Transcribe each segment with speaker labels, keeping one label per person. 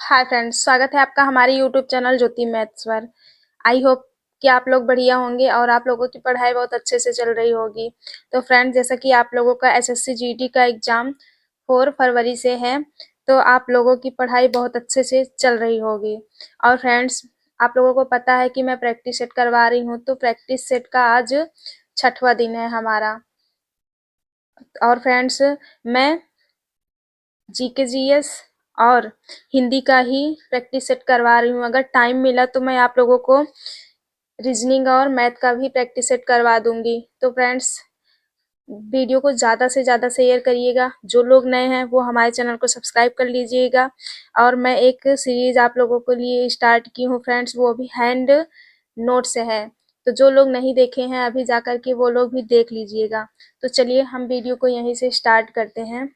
Speaker 1: Hi friends, स्वागत है आपका हमारे यूट्यूब चैनल ज्योति मैथ्स पर। आई होप कि आप लोग बढ़िया होंगे और आप लोगों की पढ़ाई बहुत अच्छे से चल रही होगी। तो फ्रेंड्स, जैसा कि आप लोगों का एसएससी जीडी का एग्जाम 4 फरवरी से है, तो आप लोगों की पढ़ाई बहुत अच्छे से चल रही होगी। और फ्रेंड्स, आप लोगों को पता है कि मैं प्रैक्टिस सेट करवा रही हूँ, तो प्रैक्टिस सेट का आज 6वां दिन है हमारा। और फ्रेंड्स, मैं जीके जीएस और हिंदी का ही प्रैक्टिस सेट करवा रही हूँ। अगर टाइम मिला तो मैं आप लोगों को रीजनिंग और मैथ का भी प्रैक्टिस सेट करवा दूंगी। तो फ्रेंड्स, वीडियो को ज़्यादा से ज़्यादा शेयर करिएगा। जो लोग नए हैं वो हमारे चैनल को सब्सक्राइब कर लीजिएगा। और मैं एक सीरीज आप लोगों के लिए स्टार्ट की हूँ फ्रेंड्स, वो भी हैंड नोट से है। तो जो लोग नहीं देखे हैं अभी जाकर के वो लोग भी देख लीजिएगा। तो चलिए हम वीडियो को यहीं से स्टार्ट करते हैं।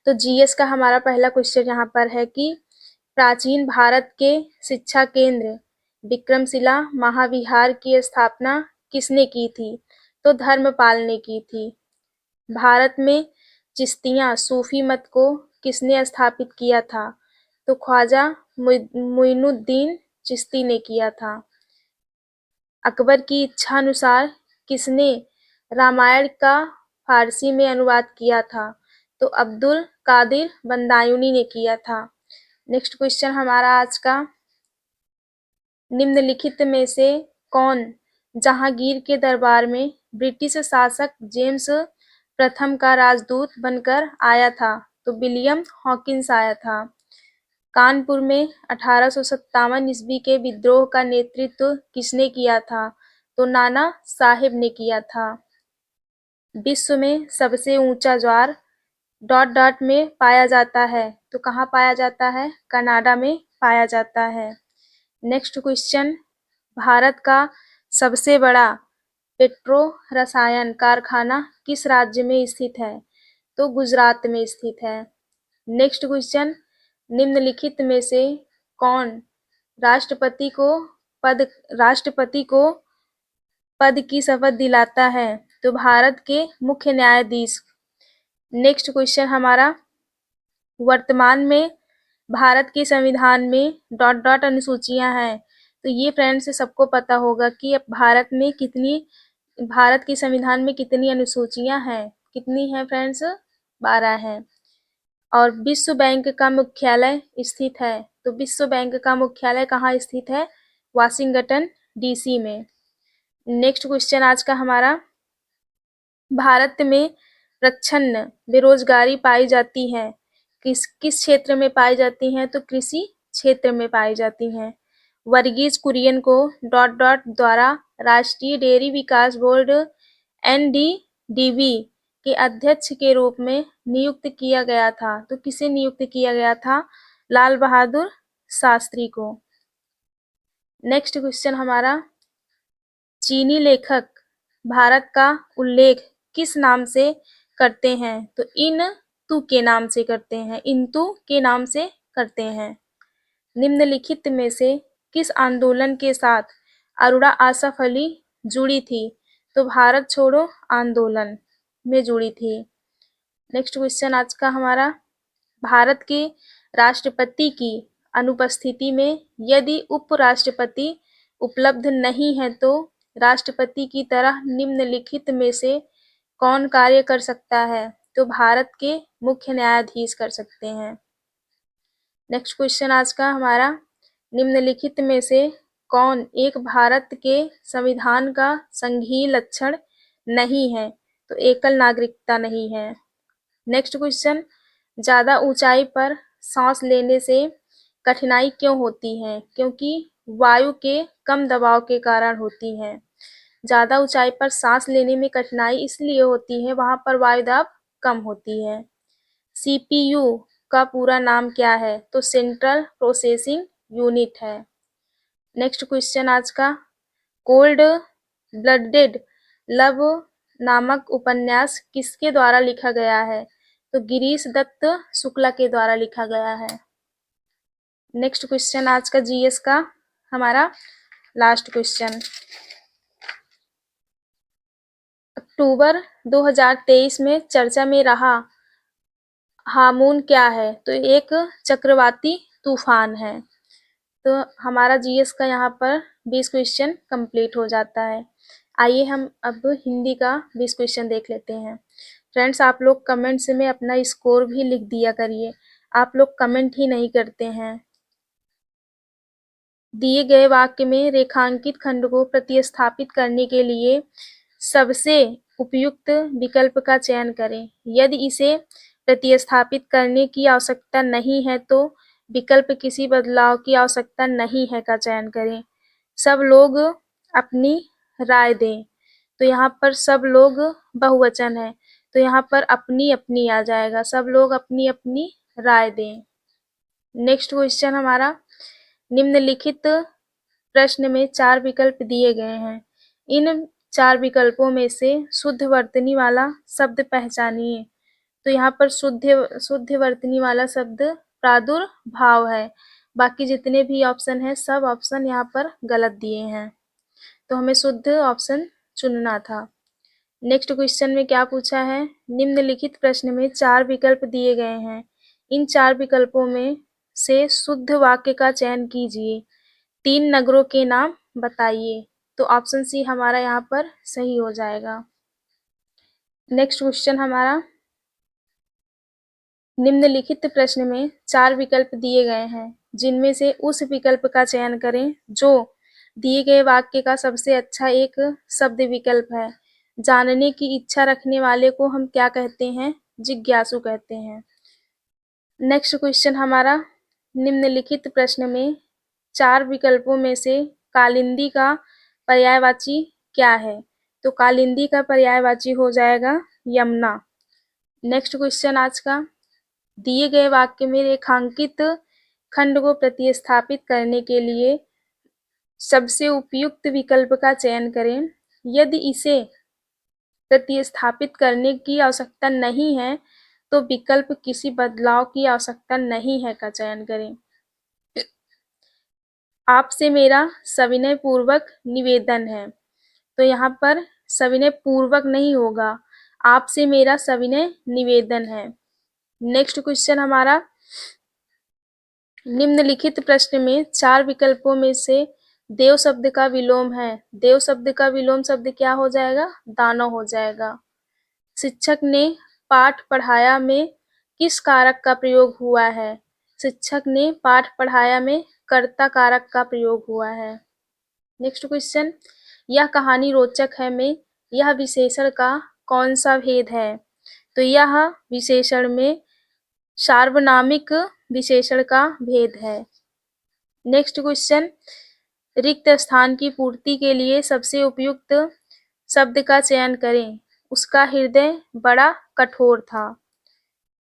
Speaker 1: तो जीएस का हमारा पहला क्वेश्चन यहाँ पर है कि प्राचीन भारत के शिक्षा केंद्र विक्रमशिला महाविहार की स्थापना किसने की थी? तो धर्मपाल ने की थी। भारत में चिश्तिया सूफी मत को किसने स्थापित किया था? तो ख्वाजा मुइनुद्दीन चिश्ती ने किया था। अकबर की इच्छानुसार किसने रामायण का फारसी में अनुवाद किया था? तो अब्दुल कादिर बंदायूनी ने किया था। नेक्स्ट क्वेश्चन हमारा आज का, निम्नलिखित में से कौन जहांगीर के दरबार में ब्रिटिश शासक जेम्स प्रथम का राजदूत बनकर आया था? तो विलियम हॉकिंस आया था। कानपुर में 1857 ईस्वी के विद्रोह का नेतृत्व किसने किया था? तो नाना साहेब ने किया था। विश्व में सबसे ऊंचा ज्वार डॉट डॉट में पाया जाता है? तो कहाँ पाया जाता है? कनाडा में पाया जाता है। नेक्स्ट क्वेश्चन, भारत का सबसे बड़ा पेट्रो रसायन कारखाना किस राज्य में स्थित है? तो गुजरात में स्थित है। नेक्स्ट क्वेश्चन, निम्नलिखित में से कौन राष्ट्रपति को राष्ट्रपति को पद की शपथ दिलाता है? तो भारत के मुख्य न्यायाधीश। नेक्स्ट क्वेश्चन हमारा, वर्तमान में भारत के संविधान में डॉट डॉट अनुसूचियां हैं। तो ये फ्रेंड्स सबको पता होगा कि अब भारत के संविधान में कितनी अनुसूचियां हैं। कितनी हैं फ्रेंड्स? 12 हैं। और विश्व बैंक का मुख्यालय स्थित है? तो विश्व बैंक का मुख्यालय कहाँ स्थित है? वाशिंगटन डीसी में। नेक्स्ट क्वेश्चन आज का हमारा, भारत में प्रच्छन्न बेरोजगारी पाई जाती है किस किस क्षेत्र में पाई जाती हैं? तो कृषि क्षेत्र में पाई जाती हैं। Verghese Kurien co dot dot द्वारा राष्ट्रीय डेयरी विकास बोर्ड एनडीडीबी के अध्यक्ष के रूप में नियुक्त किया गया था? तो किसे नियुक्त किया गया था? लाल बहादुर शास्त्री को। नेक्स्ट क्वेश्चन हमारा, चीनी लेखक भारत का उल्लेख किस नाम से करते हैं? तो इनतु के नाम से करते हैं। इनतु के नाम से करते हैं। निम्नलिखित में से किस आंदोलन के साथ अरुणा आसफ अली जुड़ी थी? तो भारत छोड़ो आंदोलन में जुड़ी थी। नेक्स्ट क्वेश्चन आज का हमारा, भारत के राष्ट्रपति की अनुपस्थिति में यदि उपराष्ट्रपति उपलब्ध नहीं है तो राष्ट्रपति की तरह निम्नलिखित में से कौन कार्य कर सकता है? तो भारत के मुख्य न्यायाधीश कर सकते हैं। नेक्स्ट क्वेश्चन आज का हमारा, निम्नलिखित में से कौन एक भारत के संविधान का संघीय लक्षण नहीं है? तो एकल नागरिकता नहीं है। नेक्स्ट क्वेश्चन, ज़्यादा ऊंचाई पर सांस लेने से कठिनाई क्यों होती है? क्योंकि वायु के कम दबाव के कारण होती है। ज़्यादा ऊंचाई पर सांस लेने में कठिनाई इसलिए होती है, वहां पर वायु दाब कम होती है। सीपीयू का पूरा नाम क्या है? तो सेंट्रल प्रोसेसिंग यूनिट है। नेक्स्ट क्वेश्चन आज का, कोल्ड ब्लडेड लव नामक उपन्यास किसके द्वारा लिखा गया है? तो गिरीश दत्त शुक्ला के द्वारा लिखा गया है। नेक्स्ट क्वेश्चन आज का जीएस का हमारा लास्ट क्वेश्चन, अक्टूबर 2023 में चर्चा में रहा हामून क्या है? तो एक चक्रवाती तूफान है। तो हमारा जीएस का यहाँ पर 20 क्वेश्चन कंप्लीट हो जाता है। आइए हम अब हिंदी का 20 क्वेश्चन देख लेते हैं। फ्रेंड्स, आप लोग कमेंट्स में अपना स्कोर भी लिख दिया करिए। आप लोग कमेंट ही नहीं करते हैं। दिए गए वाक्य में रेखांकित खंड को प्रतिस्थापित करने के लिए सबसे उपयुक्त विकल्प का चयन करें। यदि इसे प्रतिस्थापित करने की आवश्यकता नहीं है तो विकल्प किसी बदलाव की आवश्यकता नहीं है का चयन करें। सब लोग अपनी राय दें। तो यहाँ पर सब लोग बहुवचन है, तो यहाँ पर अपनी अपनी आ जाएगा। सब लोग अपनी अपनी राय दें। नेक्स्ट क्वेश्चन हमारा, निम्नलिखित प्रश्न में 4 विकल्प दिए गए हैं। इन 4 विकल्पों में से शुद्ध वर्तनी वाला शब्द पहचानिए। तो यहाँ पर शुद्ध वर्तनी वाला शब्द प्रादुर्भाव है। बाकी जितने भी ऑप्शन हैं सब ऑप्शन यहाँ पर गलत दिए हैं, तो हमें शुद्ध ऑप्शन चुनना था। नेक्स्ट क्वेश्चन में क्या पूछा है, निम्नलिखित प्रश्न में 4 विकल्प दिए गए हैं। इन 4 विकल्पों में से शुद्ध वाक्य का चयन कीजिए। 3 नगरों के नाम बताइए। तो ऑप्शन सी हमारा यहाँ पर सही हो जाएगा। नेक्स्ट क्वेश्चन हमारा, निम्नलिखित प्रश्न में 4 विकल्प दिए गए हैं, जिनमें से उस विकल्प का चयन करें जो दिए गए वाक्य का सबसे अच्छा एक शब्द विकल्प है। जानने की इच्छा रखने वाले को हम क्या कहते हैं? जिज्ञासु कहते हैं। नेक्स्ट क्वेश्चन हमारा, निम्नलिखित प्रश्न में 4 विकल्पों में से कालिंदी का पर्यायवाची क्या है? तो कालिंदी का पर्यायवाची हो जाएगा यमुना। नेक्स्ट क्वेश्चन आज का, दिए गए वाक्य में रेखांकित खंड को प्रतिस्थापित करने के लिए सबसे उपयुक्त विकल्प का चयन करें। यदि इसे प्रतिस्थापित करने की आवश्यकता नहीं है तो विकल्प किसी बदलाव की आवश्यकता नहीं है का चयन करें। आपसे मेरा सविनय पूर्वक निवेदन है। तो यहाँ पर सविनय पूर्वक नहीं होगा, आपसे मेरा सविनय निवेदन है। नेक्स्ट क्वेश्चन हमारा, निम्नलिखित प्रश्न में 4 विकल्पों में से देव शब्द का विलोम है। देव शब्द का विलोम शब्द क्या हो जाएगा? दानव हो जाएगा। शिक्षक ने पाठ पढ़ाया में किस कारक का प्रयोग हुआ है? शिक्षक ने पाठ पढ़ाया में कर्ता कारक का प्रयोग हुआ है। नेक्स्ट क्वेश्चन, यह कहानी रोचक है में यह विशेषण का कौन सा भेद है? तो यह विशेषण में सार्वनामिक विशेषण का भेद है। नेक्स्ट क्वेश्चन, रिक्त स्थान की पूर्ति के लिए सबसे उपयुक्त शब्द का चयन करें। उसका हृदय बड़ा कठोर था।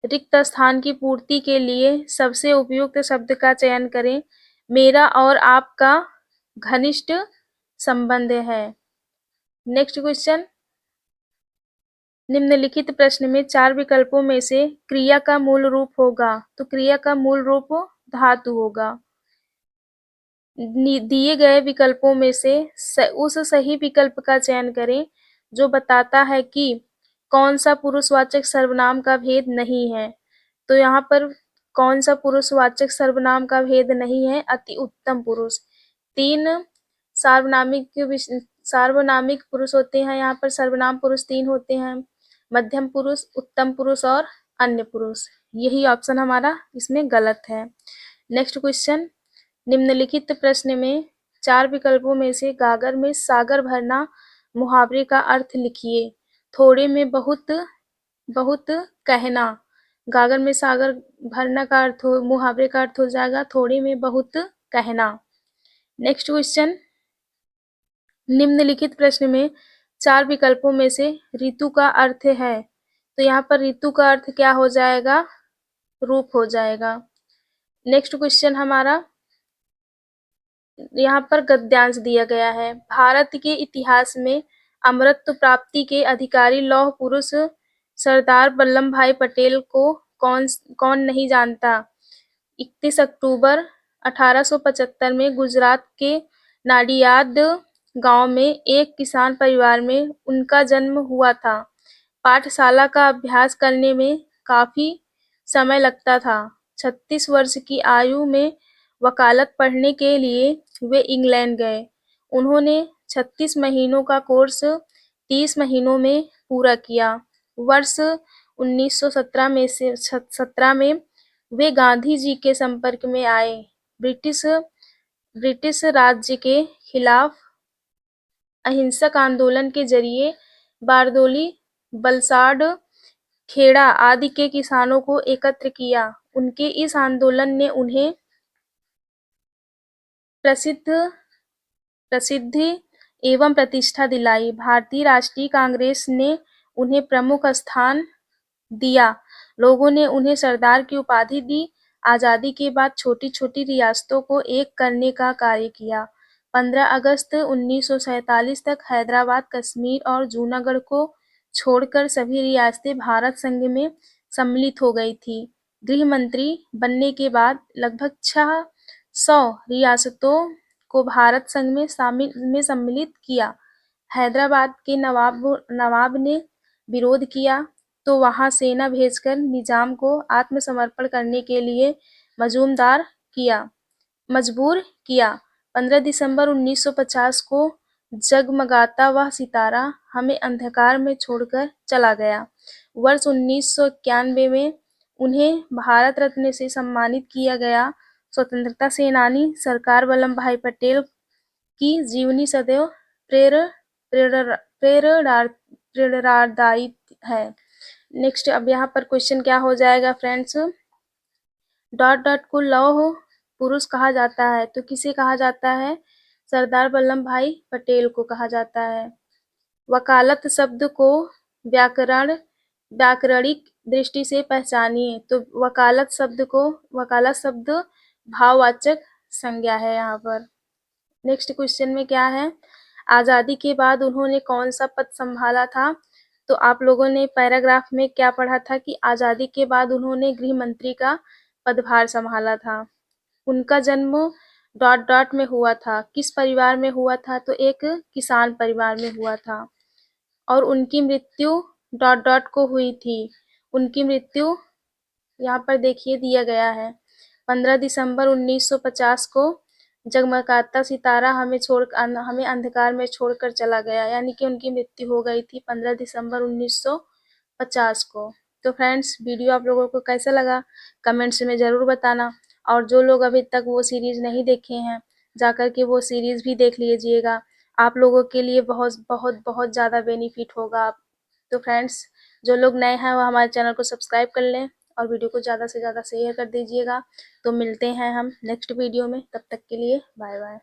Speaker 1: रिक्त स्थान की पूर्ति के लिए सबसे उपयुक्त शब्द का चयन करें। मेरा और आपका घनिष्ठ संबंध है। नेक्स्ट क्वेश्चन, निम्नलिखित प्रश्न में 4 विकल्पों में से क्रिया का मूल रूप होगा। तो क्रिया का मूल रूप धातु होगा। दिए गए विकल्पों में से उस सही विकल्प का चयन करें जो बताता है कि कौन सा पुरुषवाचक सर्वनाम का भेद नहीं है। तो यहाँ पर कौन सा पुरुषवाचक सर्वनाम का भेद नहीं है? अति उत्तम पुरुष। 3 सार्वनामिक पुरुष होते हैं, यहाँ पर सर्वनाम पुरुष 3 होते हैं, मध्यम पुरुष, उत्तम पुरुष और अन्य पुरुष। यही ऑप्शन हमारा इसमें गलत है। नेक्स्ट क्वेश्चन, निम्नलिखित प्रश्न में 4 विकल्पों में से गागर में सागर भरना मुहावरे का अर्थ लिखिए। थोड़े में बहुत बहुत कहना। गागर में सागर भरना का अर्थ मुहावरे का अर्थ हो जाएगा थोड़े में बहुत कहना। नेक्स्ट क्वेश्चन, निम्नलिखित प्रश्न में 4 विकल्पों में से ऋतु का अर्थ है। तो यहाँ पर ऋतु का अर्थ क्या हो जाएगा? रूप हो जाएगा। नेक्स्ट क्वेश्चन हमारा, यहाँ पर गद्यांश दिया गया है। भारत के इतिहास में अमरत्व प्राप्ति के अधिकारी लौह पुरुष सरदार वल्लभ भाई पटेल को कौन नहीं जानता? 31 अक्टूबर 1875 में गुजरात के नाडियाद गांव में एक किसान परिवार में उनका जन्म हुआ था। पाठशाला का अभ्यास करने में काफी समय लगता था। 36 वर्ष की आयु में वकालत पढ़ने के लिए वे इंग्लैंड गए। उन्होंने 36 महीनों का कोर्स 30 महीनों में पूरा किया। वर्ष 1917 में वे गांधी जी के संपर्क में आए। ब्रिटिश ब्रिटिश राज्य के खिलाफ अहिंसक आंदोलन के जरिए बारदोली, वलसाड, खेड़ा आदि के किसानों को एकत्र किया। उनके इस आंदोलन ने उन्हें प्रसिद्धि एवं प्रतिष्ठा दिलाई। भारतीय राष्ट्रीय कांग्रेस ने उन्हें प्रमुख स्थान दिया। लोगों ने उन्हें सरदार की उपाधि दी। आजादी के बाद छोटी-छोटी रियासतों को एक करने का कार्य किया। 15 अगस्त 1947 तक हैदराबाद, कश्मीर और जूनागढ़ को छोड़कर सभी रियासतें भारत संघ में सम्मिलित हो गई थी। गृह मंत्री बनने के बाद लगभग 600 रियासतों को भारत संघ में सम्मिलित किया। हैदराबाद के नवाब ने विरोध किया तो वहां सेना भेजकर निजाम को आत्मसमर्पण करने के लिए मजबूर किया। 15 दिसंबर 1950 को जगमगाता वह सितारा हमें अंधकार में छोड़कर चला गया। वर्ष 1991 में उन्हें भारत रत्न से सम्मानित किया गया। स्वतंत्रता सेनानी सरदार वल्लभ भाई पटेल की जीवनी सदैव प्रेरणादायी है। नेक्स्ट, अब यहाँ पर क्वेश्चन क्या हो जाएगा फ्रेंड्स, डॉट डॉट को लौह पुरुष कहा जाता है तो किसे कहा जाता है? सरदार वल्लभ भाई पटेल को कहा जाता है। वकालत शब्द को व्याकरणिक दृष्टि से पहचानिए तो वकालत शब्द भाववाचक संज्ञा है यहाँ पर। नेक्स्ट क्वेश्चन में क्या है, आजादी के बाद उन्होंने कौन सा पद संभाला था? तो आप लोगों ने पैराग्राफ में क्या पढ़ा था कि आजादी के बाद उन्होंने गृह मंत्री का पदभार संभाला था। उनका जन्म डॉट डॉट में हुआ था। किस परिवार में हुआ था? तो एक किसान परिवार में हुआ था। और उनकी मृत्यु डॉट डॉट को हुई थी। उनकी मृत्यु यहाँ पर देखिए दिया गया है 15 दिसंबर 1950 को जगमगाता सितारा हमें अंधकार में छोड़कर चला गया, यानी कि उनकी मृत्यु हो गई थी 15 दिसंबर 1950 को। तो फ्रेंड्स, वीडियो आप लोगों को कैसा लगा कमेंट्स में ज़रूर बताना। और जो लोग अभी तक वो सीरीज़ नहीं देखे हैं, जाकर के वो सीरीज़ भी देख लीजिएगा। आप लोगों के लिए बहुत बहुत बहुत ज़्यादा बेनिफिट होगा। तो फ्रेंड्स, जो लोग नए हैं वो हमारे चैनल को सब्सक्राइब कर लें और वीडियो को ज़्यादा से ज़्यादा शेयर कर दीजिएगा। तो मिलते हैं हम नेक्स्ट वीडियो में, तब तक के लिए बाय बाय।